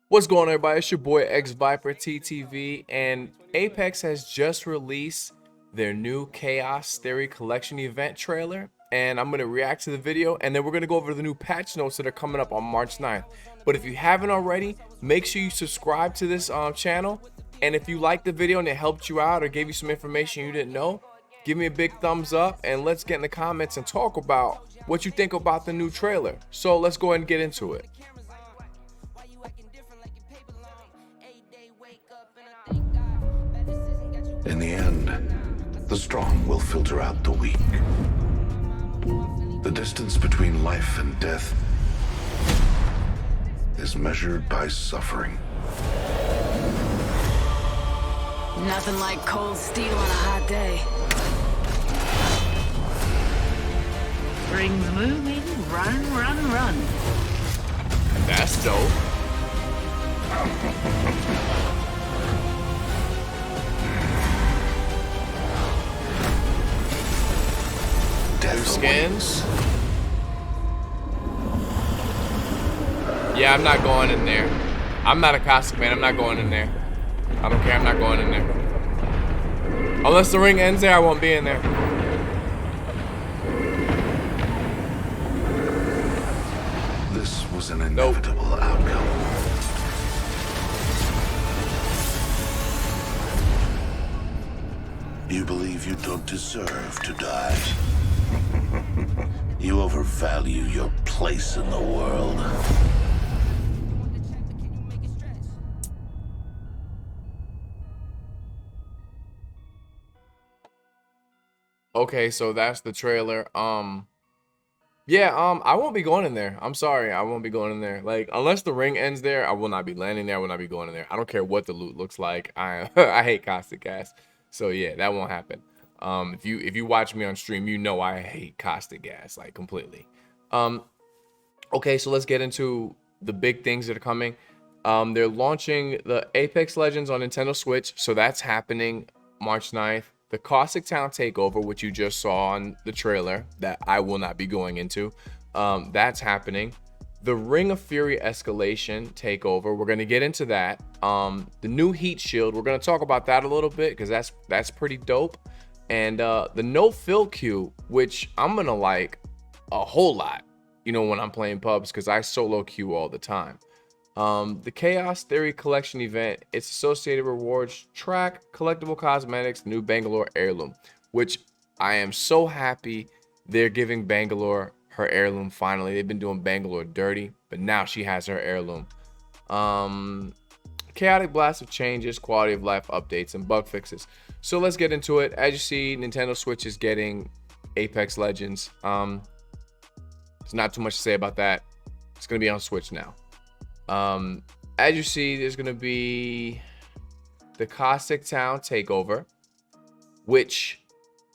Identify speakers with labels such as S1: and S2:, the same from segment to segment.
S1: What's going on, everybody? It's your boy xVyperTTv, and Apex has just released their new Chaos Theory Collection event trailer, and I'm going to react to the video, and then we're going to go over the new patch notes that are coming up on March 9th. But if you haven't already, make sure you subscribe to this channel, and if you liked the video and it helped you out or gave you some information you didn't know, give me a big thumbs up, and let's get in the comments and talk about what you think about the new trailer. So let's go ahead and get into it.
S2: In the end, the strong will filter out the weak. The distance between life and death is measured by suffering.
S3: Nothing like cold steel on a hot day. Rings moving, run, run, run.
S1: That's dope. New skins. Yeah, I'm not going in there. I'm not a Caustic man. I'm not going in there. I don't care. I'm not going in there. Unless the ring ends there, I won't be in there.
S2: This was an inevitable outcome. You believe you don't deserve to die. You overvalue your place in the world.
S1: Okay, so that's the trailer. Yeah, I won't be going in there. I'm sorry, I won't be going in there. Like, unless the ring ends there, I will not be landing there. I will not be going in there. I don't care what the loot looks like. I I hate Caustic gas. So yeah, that won't happen. If you watch me on stream, you know I hate Caustic gas, like, completely. Okay, so let's get into the big things that are coming. They're launching the Apex Legends on Nintendo Switch, so that's happening March 9th. The Caustic Town Takeover, which you just saw on the trailer, that I will not be going into, that's happening. The Ring of Fury Escalation Takeover, we're going to get into that. The new Heat Shield, we're going to talk about that a little bit because that's pretty dope. And the No Fill Queue, which I'm going to like a whole lot, you know, when I'm playing pubs, because I solo queue all the time. The Chaos Theory Collection event, its associated rewards track collectible cosmetics, new Bangalore heirloom, which I am so happy they're giving Bangalore her heirloom finally. They've been doing Bangalore dirty, but now she has her heirloom. Chaotic blast of changes, quality of life updates, and bug fixes. So let's get into it. As you see, Nintendo Switch is getting Apex Legends. There's not too much to say about that. It's gonna be on Switch now. As you see, there's gonna be the Caustic Town Takeover, which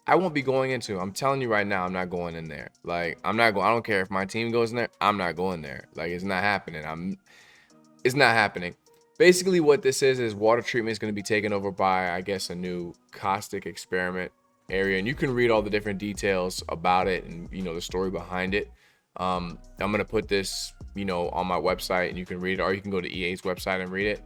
S1: I won't be going into. I'm telling you right now, I'm not going in there. Like, I'm not going. I don't care if my team goes in there. I'm not going there. Like, it's not happening. It's not happening. Basically, what this is water treatment is going to be taken over by, I guess, a new Caustic experiment area, and you can read all the different details about it and, you know, the story behind it. I'm gonna put this, you know, on my website, and you can read it, or you can go to EA's website and read it.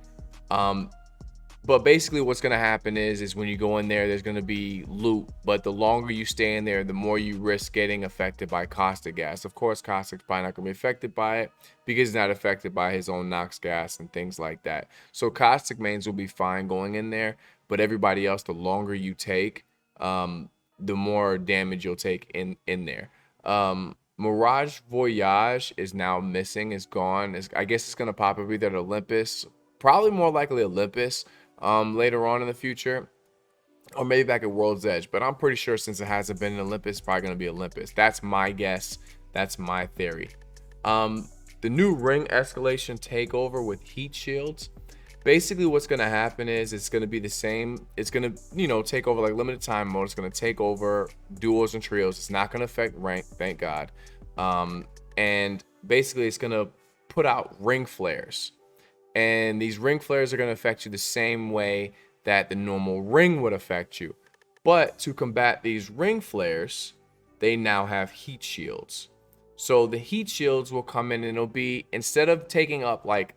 S1: But basically what's gonna happen is when you go in there, there's gonna be loot, but the longer you stay in there, the more you risk getting affected by Caustic gas. Of course, Caustic's probably not gonna be affected by it because he's not affected by his own Nox gas and things like that. So Caustic mains will be fine going in there, but everybody else, the longer you take, the more damage you'll take in there. Mirage Voyage is now missing, is gone. I guess it's gonna pop up either at Olympus, probably more likely Olympus, later on in the future, or maybe back at World's Edge. But I'm pretty sure since it hasn't been in Olympus, it's probably gonna be Olympus. That's my guess. That's my theory. The new Ring Escalation Takeover with Heat Shields. Basically, what's gonna happen is it's gonna be the same. It's gonna, you know, take over like limited time mode. It's gonna take over duos and trios. It's not gonna affect rank, thank God. And basically, it's gonna put out ring flares, and these ring flares are gonna affect you the same way that the normal ring would affect you. But to combat these ring flares, they now have heat shields. So the heat shields will come in, and it'll be, instead of taking up like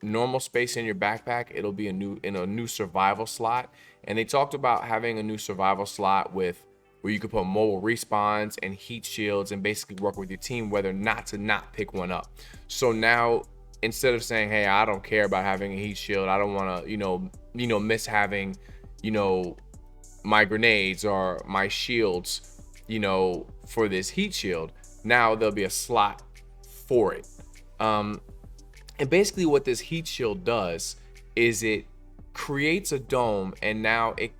S1: normal space in your backpack, it'll be a new survival slot. And they talked about having a new survival slot with where you could put mobile respawns and heat shields and basically work with your team whether not to not pick one up. So now instead of saying, hey, I don't care about having a heat shield, I don't want to miss having my grenades or my shields for this heat shield, now there'll be a slot for it. And basically what this heat shield does is it creates a dome, and now it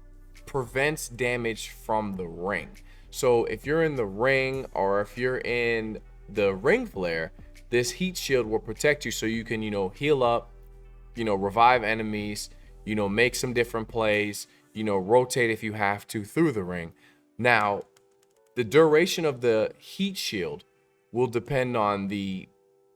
S1: prevents damage from the ring. So if you're in the ring or if you're in the ring flare, this heat shield will protect you so you can heal up, revive enemies, make some different plays, rotate if you have to through the ring. Now the duration of the heat shield will depend on the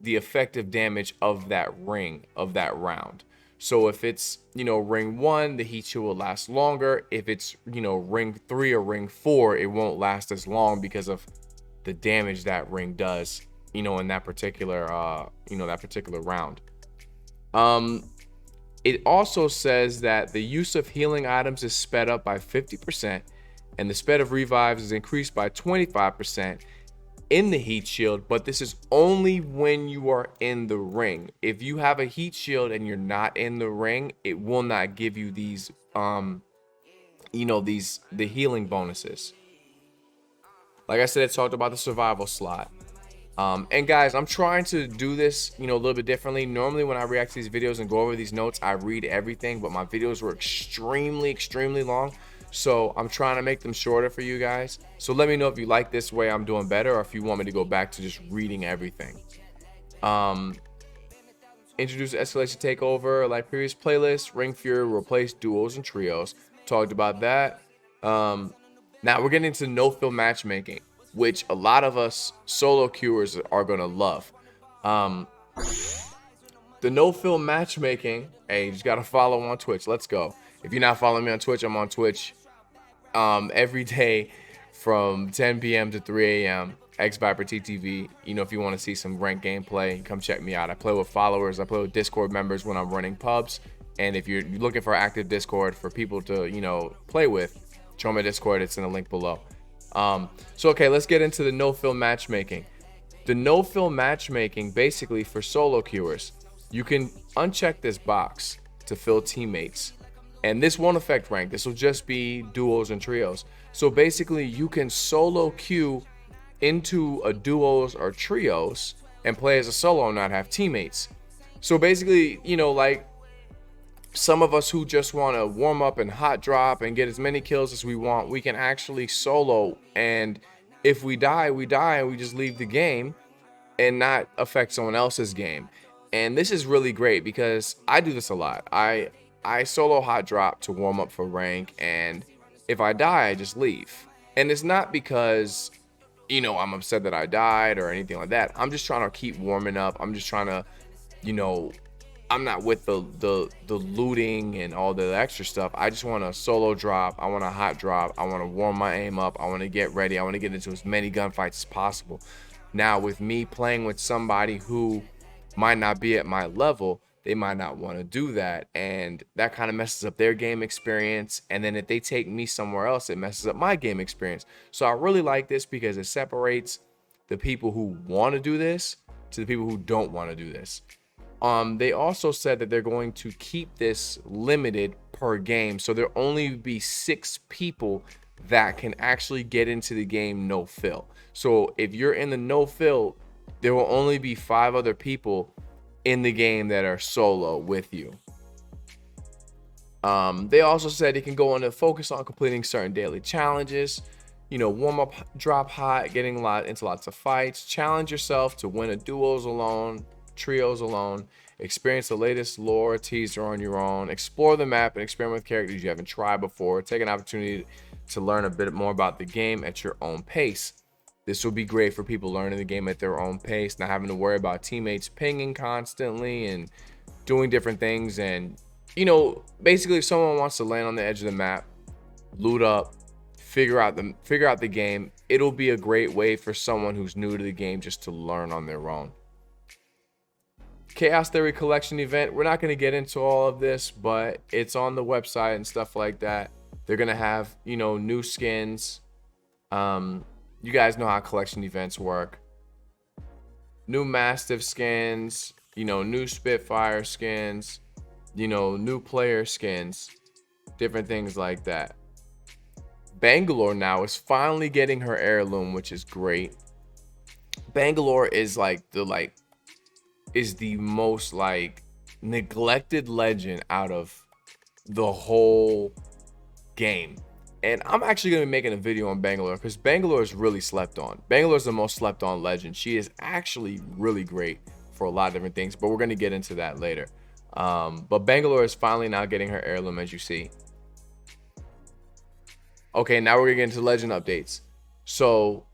S1: effective damage of that ring, of that round. So if it's ring 1, the heat shield will last longer. If it's ring 3 or ring 4, it won't last as long because of the damage that ring does in that particular round. It also says that the use of healing items is sped up by 50%, and the sped of revives is increased by 25% in the heat shield, but this is only when you are in the ring. If you have a heat shield and you're not in the ring, it will not give you these the healing bonuses. Like I said, it talked about the survival slot. And guys, I'm trying to do this a little bit differently. Normally when I react to these videos and go over these notes, I read everything, but my videos were extremely long. So I'm trying to make them shorter for you guys. So let me know if you like this way I'm doing better, or if you want me to go back to just reading everything. Introduce escalation takeover like previous playlists. Ring Fury replace duos and trios. Talked about that. Now we're getting into no film matchmaking, which a lot of us solo queuers are gonna love. The no film matchmaking. Hey, you just gotta follow on Twitch. Let's go. If you're not following me on Twitch, I'm on Twitch every day from 10 p.m. to 3 a.m. xVyperTTv. If you want to see some ranked gameplay, come check me out. I play with followers. I play with Discord members when I'm running pubs. And if you're looking for active Discord for people to play with, join my Discord. It's in the link below. So okay, let's get into the no film matchmaking. The no film matchmaking, basically for solo queuers, you can uncheck this box to fill teammates. And this won't affect rank. This will just be duos and trios. So basically you can solo queue into a duos or trios and play as a solo and not have teammates. So basically, like some of us who just want to warm up and hot drop and get as many kills as we want, we can actually solo. And if we die, we die, and we just leave the game and not affect someone else's game. And this is really great because I do this a lot. I solo hot drop to warm up for rank, and if I die, I just leave. And it's not because I'm upset that I died or anything like that. I'm just trying to keep warming up. I'm just trying to I'm not with the looting and all the extra stuff. I just want to solo drop. I want to hot drop. I want to warm my aim up. I want to get ready. I want to get into as many gunfights as possible. Now with me playing with somebody who might not be at my level, they might not want to do that, and that kind of messes up their game experience. And then if they take me somewhere else, it messes up my game experience. So I really like this because it separates the people who want to do this to the people who don't want to do this. They also said that they're going to keep this limited per game, so there'll only be 6 people that can actually get into the game no fill. So if you're in the no fill, there will only be 5 other people in the game that are solo with you. They also said it can go on to focus on completing certain daily challenges, warm up, drop hot, getting into lots of fights, challenge yourself to win a duos alone, trios alone, experience the latest lore teaser on your own, explore the map and experiment with characters you haven't tried before, take an opportunity to learn a bit more about the game at your own pace. This will be great for people learning the game at their own pace, not having to worry about teammates pinging constantly and doing different things. And basically if someone wants to land on the edge of the map, loot up, figure out the game, it'll be a great way for someone who's new to the game just to learn on their own. Chaos Theory Collection event. We're not going to get into all of this, but it's on the website and stuff like that. They're going to have, you know, new skins. You guys know how collection events work. New Mastiff skins, you know, new Spitfire skins, you know, new player skins, different things like that. Bangalore now is finally getting her heirloom, which is great. Bangalore is the most like neglected legend out of the whole game. And I'm actually going to be making a video on Bangalore because Bangalore is really slept on. Bangalore is the most slept on legend. She is actually really great for a lot of different things, but we're going to get into that later. But Bangalore is finally now getting her heirloom, as you see. Okay, now we're going to get into legend updates. So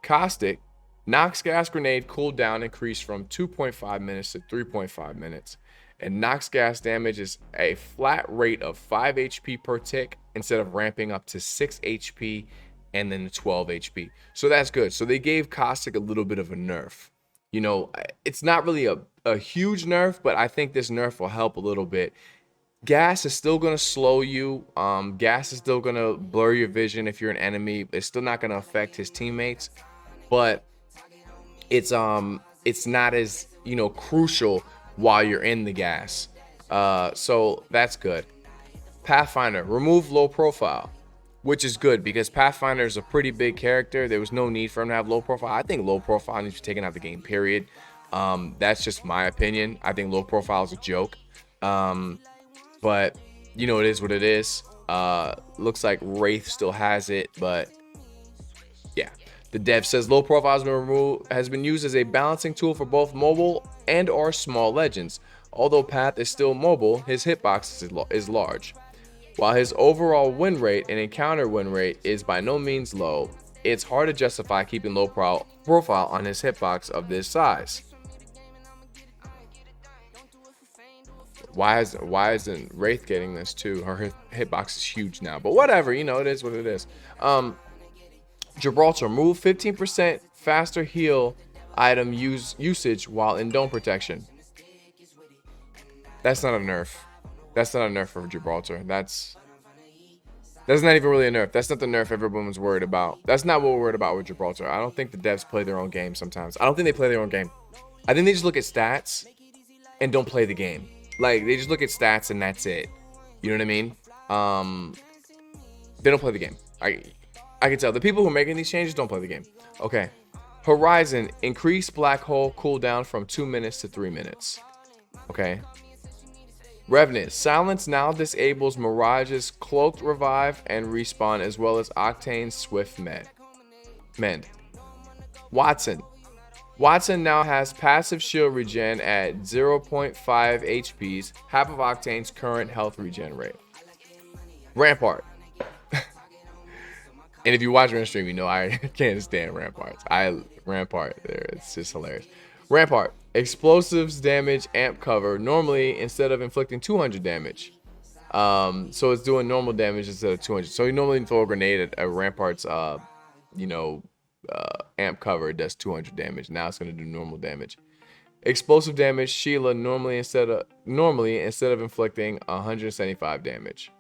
S1: Caustic, Nox gas grenade cooldown increased from 2.5 minutes to 3.5 minutes. And Nox gas damage is a flat rate of 5 HP per tick instead of ramping up to 6 HP and then 12 HP. So that's good. So they gave Caustic a little bit of a nerf. You know, it's not really a huge nerf, but I think this nerf will help a little bit. Gas is still going to slow you. Gas is still going to blur your vision if you're an enemy. It's still not going to affect his teammates. But it's not as, you know, crucial while you're in the gas. So that's good. Pathfinder, remove low profile, which is good because Pathfinder is a pretty big character. There was no need for him to have low profile. I think low profile needs to be taken out of the game, period. That's just my opinion. I think low profile is a joke. But you know, it is what it is. Looks like Wraith still has it, but yeah. The dev says low profile has been used as a balancing tool for both mobile and or small legends. Although Path is still mobile, his hitbox is large. While his overall win rate and encounter win rate is by no means low, it's hard to justify keeping low profile on his hitbox of this size. Why isn't Wraith getting this too? Her hitbox is huge now, but whatever, you know, it is what it is. Gibraltar, move 15% faster heal item usage while in dome protection. That's not a nerf. That's not a nerf for Gibraltar. That's not even really a nerf. That's not the nerf everyone was worried about. That's not what we're worried about with Gibraltar. I don't think the devs play their own game sometimes. I don't think they play their own game. I think they just look at stats and don't play the game. Like, they just look at stats and that's it. You know what I mean? They don't play the game. I can tell the people who are making these changes don't play the game. Okay. Horizon, increase black hole cooldown from 2 minutes to 3 minutes. Okay. Revenant, silence now disables Mirage's cloaked revive and respawn, as well as Octane's swift mend. Watson now has passive shield regen at 0.5 HPs, half of Octane's current health regen rate. Rampart. And if you watch my stream, you know I can't stand Ramparts. Rampart there, it's just hilarious. Rampart, explosives damage amp cover normally instead of inflicting 200 damage. So it's doing normal damage instead of 200. So you normally throw a grenade at a Rampart's amp cover, it does 200 damage. Now it's gonna do normal damage. Explosive damage, Sheila normally instead of inflicting 175 damage.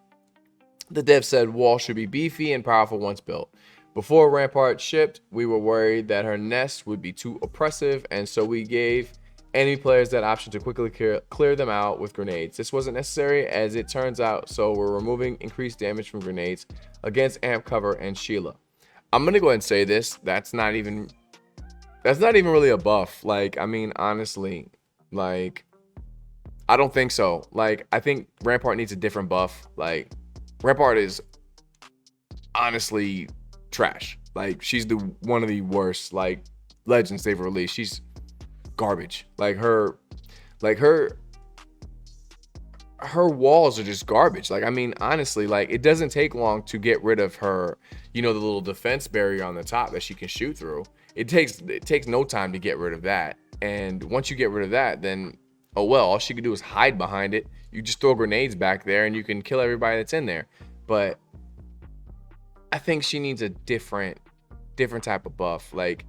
S1: The dev said Wall should be beefy and powerful once built. Before Rampart shipped, we were worried that her nest would be too oppressive, and so we gave enemy players that option to quickly clear them out with grenades. This wasn't necessary as it turns out, so we're removing increased damage from grenades against amp cover and Sheila. I'm gonna go ahead and say this. That's not even really a buff. Like, I mean, honestly, like, I don't think so. Like, I think Rampart needs a different buff. Like, Rampart is honestly trash. Like, she's one of the worst like legends they've released. She's garbage. Like her walls are just garbage. Like, I mean, honestly, like, it doesn't take long to get rid of her, you know, the little defense barrier on the top that she can shoot through. It takes no time to get rid of that. And once you get rid of that, then oh well, all she can do is hide behind it. You just throw grenades back there and you can kill everybody that's in there. But I think she needs a different type of buff, like,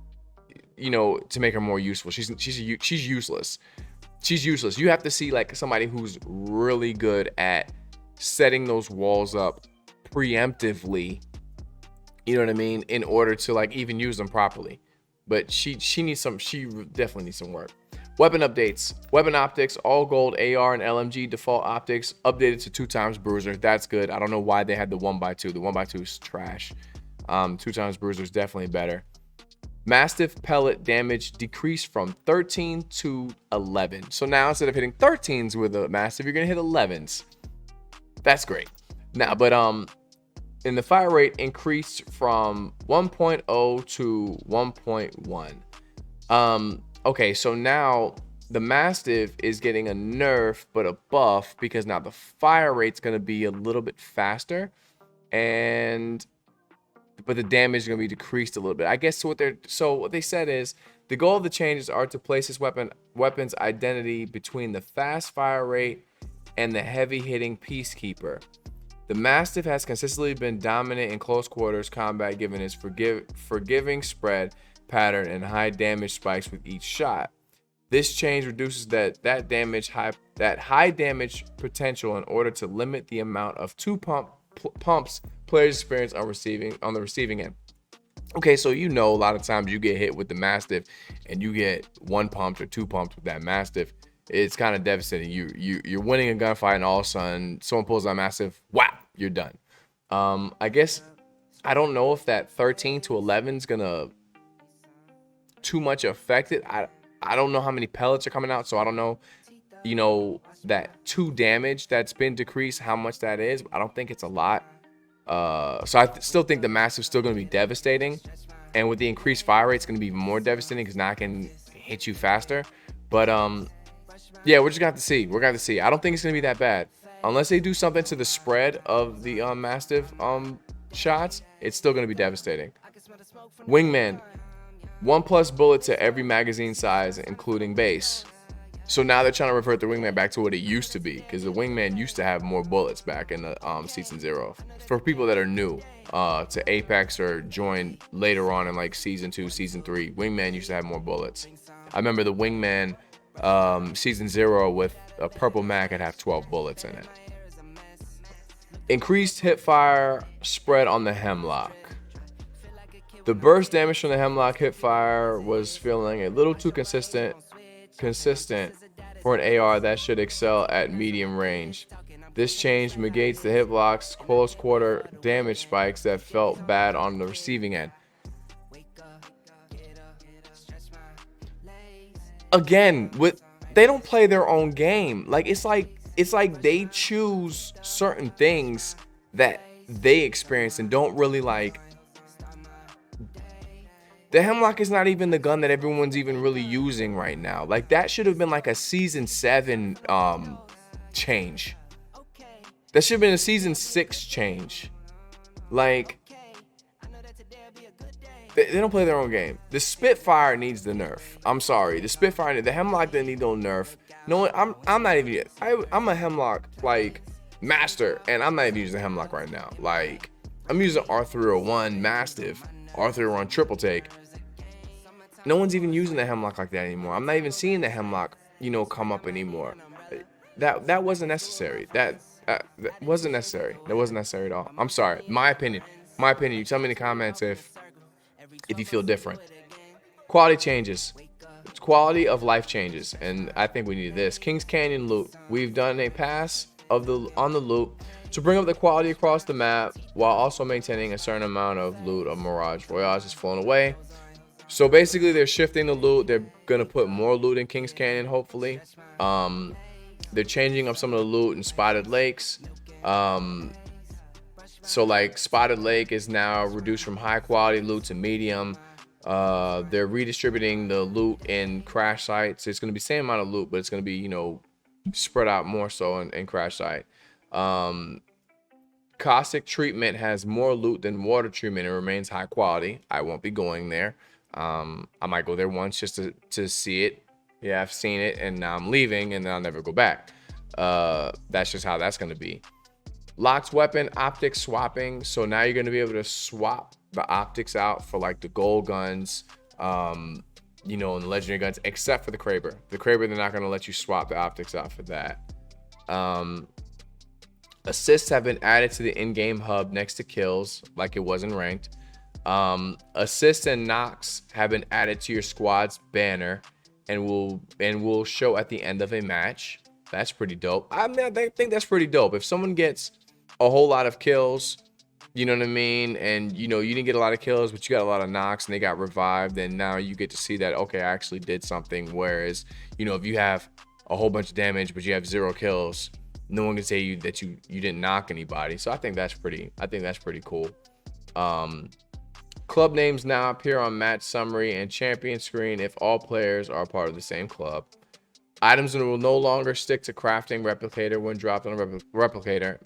S1: you know, to make her more useful. She's useless. she's useless. You have to see like somebody who's really good at setting those walls up preemptively, you know what I mean, in order to like even use them properly. But she definitely needs some work. Weapon updates. Weapon optics, all gold AR and LMG default optics updated to 2x bruiser. That's good. I don't know why they had the 1x2. The 1x2 is trash. 2x bruiser is definitely better. Mastiff pellet damage decreased from 13 to 11. So now instead of hitting 13s with a Mastiff, you're gonna hit 11s. That's great. Now, but and the fire rate increased from 1.0 to 1.1. Okay, so now the Mastiff is getting a nerf but a buff because now the fire rate's going to be a little bit faster, but the damage is going to be decreased a little bit. I guess what they said is the goal of the changes are to place this weapon's identity between the fast fire rate and the heavy hitting peacekeeper. The Mastiff has consistently been dominant in close quarters combat given its forgiving spread pattern and high damage spikes with each shot. This change reduces that high damage potential in order to limit the amount of pumps players experience on the receiving end. Okay, so a lot of times you get hit with the Mastiff and you get 1 pump or 2 pumps with that Mastiff. It's kind of devastating. You're winning a gunfight and all of a sudden someone pulls that Mastiff, wow, you're done. I guess I don't know if that 13 to 11 is gonna too much affect it. I don't know how many pellets are coming out, so I don't know, that 2 damage that's been decreased, how much that is. I don't think it's a lot. So I still think the Mastiff's still going to be devastating, and with the increased fire rate, it's going to be even more devastating because now I can hit you faster. But yeah, we're just gonna have to see. We're gonna have to see. I don't think it's gonna be that bad unless they do something to the spread of the Mastiff shots. It's still gonna be devastating. Wingman. 1+ bullet to every magazine size, including base. So now they're trying to revert the Wingman back to what it used to be, because the Wingman used to have more bullets back in the season 0. For people that are new to Apex or joined later on in like season 2, season 3, Wingman used to have more bullets. I remember the Wingman season 0 with a purple mag could have 12 bullets in it. Increased hipfire spread on the Hemlock. The burst damage from the Hemlock hipfire was feeling a little too consistent for an AR that should excel at medium range. This change negates the Hiplock's close quarter damage spikes that felt bad on the receiving end. Again, they don't play their own game. It's like they choose certain things that they experience and don't really like. The Hemlock is not even the gun that everyone's even really using right now. Like, that should have been like a season 7 change. That should have been a season 6 change. Like, they don't play their own game. The Spitfire needs the nerf. I'm sorry. The Hemlock didn't need no nerf. No, I'm not even. I'm a Hemlock like master, and I'm not even using the Hemlock right now. Like, I'm using R301 Mastiff, R301 triple take. No one's even using the Hemlock like that anymore. I'm not even seeing the Hemlock, come up anymore. That wasn't necessary. That wasn't necessary. That wasn't necessary at all. I'm sorry. My opinion. You tell me in the comments if you feel different. Quality changes. Quality of life changes, and I think we need this. Kings Canyon loot. We've done a pass on the loot to bring up the quality across the map while also maintaining a certain amount of loot of Mirage Voyage is flown away. So basically they're shifting the loot. They're gonna put more loot in Kings Canyon, hopefully. They're changing up some of the loot in Spotted Lakes. So like Spotted Lake is now reduced from high quality loot to medium. They're redistributing the loot in crash sites. It's gonna be the same amount of loot, but it's gonna be, spread out more so in crash site. Caustic treatment has more loot than water treatment. It remains high quality. I won't be going there. I might go there once just to see it. Yeah, I've seen it, and now I'm leaving, and then I'll never go back. That's just how that's gonna be. Locked weapon optics swapping. So now you're gonna be able to swap the optics out for like the gold guns, you know, in the legendary guns, except for the Kraber. The Kraber, they're not going to let you swap the optics out for that. Assists have been added to the in-game hub next to kills, like it was in ranked. Assists and knocks have been added to your squad's banner and will show at the end of a match. That's pretty dope. I mean, I think that's pretty dope. If someone gets a whole lot of kills, you know what I mean, and you know you didn't get a lot of kills, but you got a lot of knocks and they got revived, and now you get to see that, okay, I actually did something. Whereas, you know, if you have a whole bunch of damage but you have 0 kills, no one can say that you didn't knock anybody. So I think that's pretty cool. Club names now appear on match summary and champion screen if all players are part of the same club. Items will no longer stick to crafting replicator when dropped on a replicator,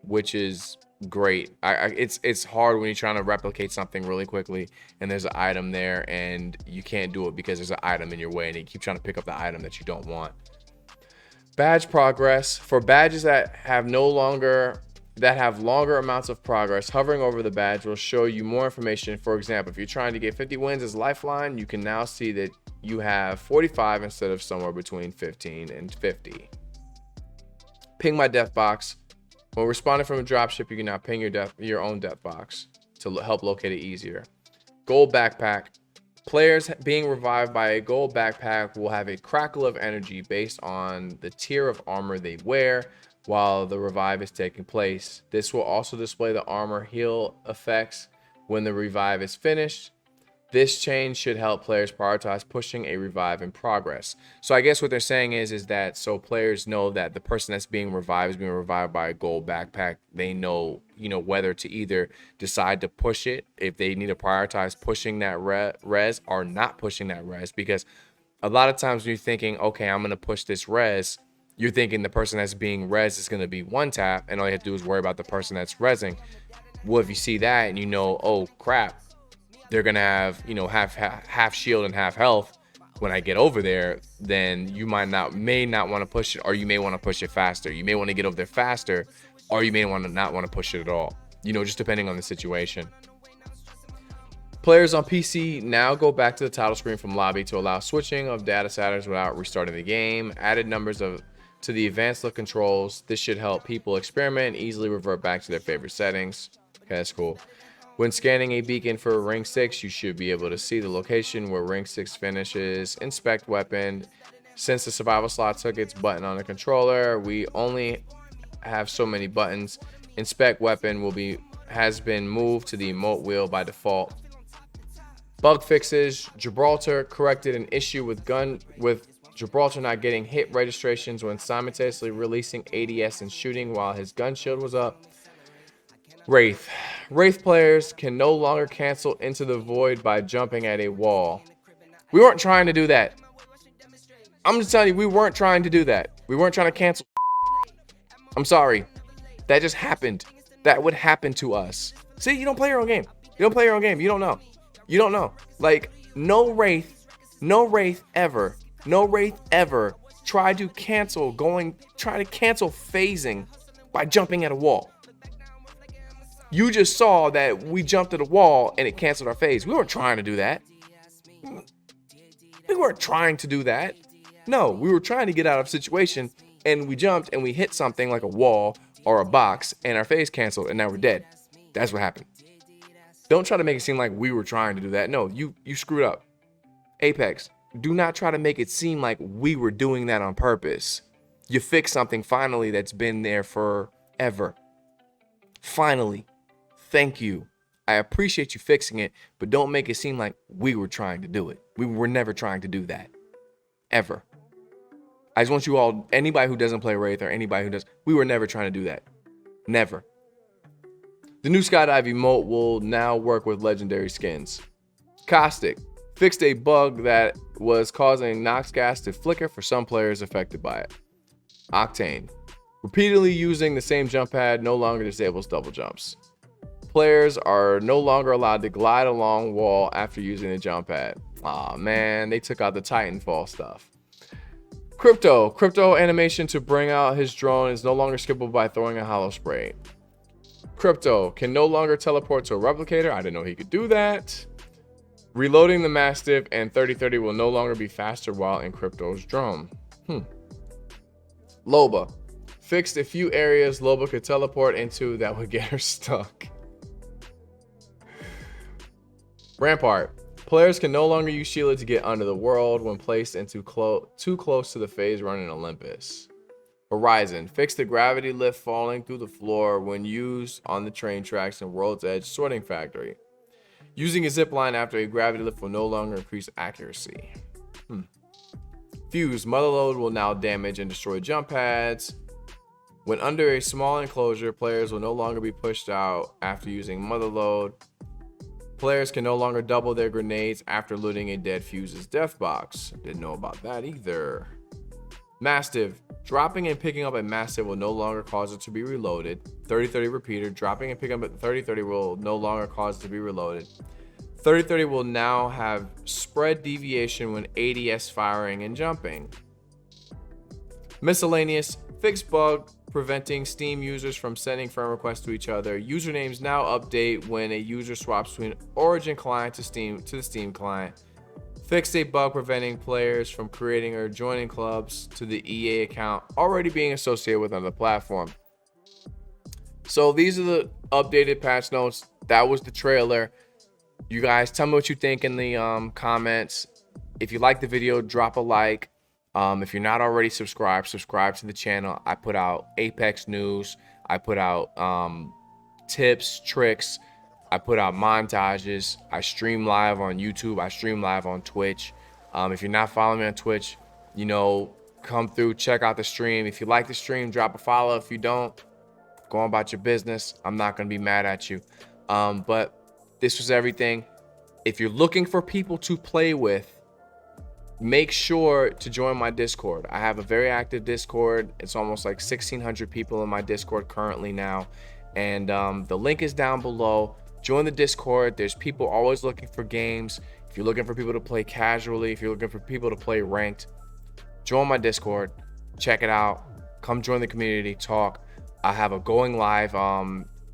S1: which is great. It's hard when you're trying to replicate something really quickly and there's an item there and you can't do it because there's an item in your way and you keep trying to pick up the item that you don't want. Badge progress. For badges that have longer amounts of progress, hovering over the badge will show you more information. For example, if you're trying to get 50 wins as lifeline, you can now see that you have 45 instead of somewhere between 15 and 50. Ping my death box. When responding from a dropship, you can now ping your own death box to help locate it easier. Gold backpack. Players being revived by a gold backpack will have a crackle of energy based on the tier of armor they wear while the revive is taking place. This will also display the armor heal effects when the revive is finished. This change should help players prioritize pushing a revive in progress. So I guess what they're saying is that so players know that the person that's being revived is being revived by a gold backpack. They know, you know, whether to either decide to push it, if they need to prioritize pushing that res or not pushing that res. Because a lot of times when you're thinking, okay, I'm going to push this res, you're thinking the person that's being res is going to be one tap and all you have to do is worry about the person that's resing. Well, if you see that and you know, oh crap, they're gonna have, you know, half shield and half health when I get over there, then you may not want to push it, or you may want to push it faster. You may want to get over there faster, or you may not want to push it at all, you know, just depending on the situation. Players on PC now go back to the title screen from lobby to allow switching of data centers without restarting the game. Added numbers to the advanced look controls. This should help people experiment and easily revert back to their favorite settings. Okay, that's cool. When scanning a beacon for ring 6, you should be able to see the location where ring 6 finishes. Inspect weapon. Since the survival slot took its button on the controller, we only have so many buttons. Inspect weapon has been moved to the emote wheel by default. Bug fixes. Gibraltar corrected an issue with Gibraltar not getting hit registrations when simultaneously releasing ADS and shooting while his gun shield was up. Wraith players can no longer cancel into the void by jumping at a wall. We weren't trying to do that. I'm just telling you, we weren't trying to do that. We weren't trying to cancel. I'm sorry. That just happened. That would happen to us. See, you don't play your own game. You don't play your own game. You don't know. You don't know. Like, no Wraith ever try to cancel phasing by jumping at a wall. You just saw that we jumped at a wall and it canceled our phase. We weren't trying to do that. No, we were trying to get out of a situation and we jumped and we hit something like a wall or a box and our phase canceled and now we're dead. That's what happened. Don't try to make it seem like we were trying to do that. No, you screwed up. Apex, do not try to make it seem like we were doing that on purpose. You fixed something finally that's been there forever. Finally. Thank you. I appreciate you fixing it, but don't make it seem like we were trying to do it. We were never trying to do that. Ever. I just want you all, anybody who doesn't play Wraith or anybody who does, we were never trying to do that. Never. The new skydive emote will now work with legendary skins. Caustic fixed a bug that was causing Nox gas to flicker for some players affected by it. Octane. Repeatedly using the same jump pad no longer disables double jumps. Players are no longer allowed to glide along wall after using the jump pad. Aw, man, they took out the Titanfall stuff. Crypto animation to bring out his drone is no longer skippable by throwing a hollow spray. Crypto can no longer teleport to a replicator. I didn't know he could do that. Reloading the Mastiff and 3030 will no longer be faster while in Crypto's drone. Loba. Fixed a few areas Loba could teleport into that would get her stuck. Rampart. Players can no longer use Sheila to get under the world when placed into too close to the phase running Olympus. Horizon. Fix the gravity lift falling through the floor when used on the train tracks in World's Edge Sorting Factory. Using a zip line after a gravity lift will no longer increase accuracy. Fuse. Mother load will now damage and destroy jump pads. When under a small enclosure, players will no longer be pushed out after using mother load. Players can no longer double their grenades after looting a dead Fuse's death box. Didn't know about that either. Mastiff. Dropping and picking up a Mastiff will no longer cause it to be reloaded. 3030 repeater. Dropping and picking up a 3030 will no longer cause it to be reloaded. 3030 will now have spread deviation when ADS firing and jumping. Miscellaneous. Fixed bug preventing Steam users from sending friend requests to each other. Usernames now update when a user swaps between Origin client to the Steam client. Fixed a bug preventing players from creating or joining clubs to the EA account already being associated with another platform. So these are the updated patch notes. That was the trailer. You guys tell me what you think in the comments. If you like the video, drop a like. If you're not already subscribed, subscribe to the channel. I put out Apex news. I put out tips, tricks. I put out montages. I stream live on YouTube. I stream live on Twitch. If you're not following me on Twitch, come through, check out the stream. If you like the stream, drop a follow. If you don't, go on about your business. I'm not going to be mad at you. But this was everything. If you're looking for people to play with, make sure to join my Discord. I have a very active Discord. It's almost like 1,600 people in my Discord currently now. And the link is down below. Join the Discord. There's people always looking for games. If you're looking for people to play casually, if you're looking for people to play ranked, join my Discord. Check it out. Come join the community, talk. I have a going live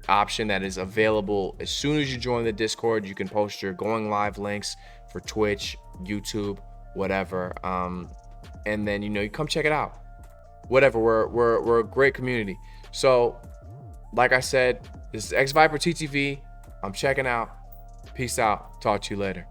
S1: option that is available. As soon as you join the Discord, you can post your going live links for Twitch, YouTube, whatever, and then you come check it out. Whatever, we're a great community. So like I said, this is xVyperTTv. I'm checking out. Peace out. Talk to you later.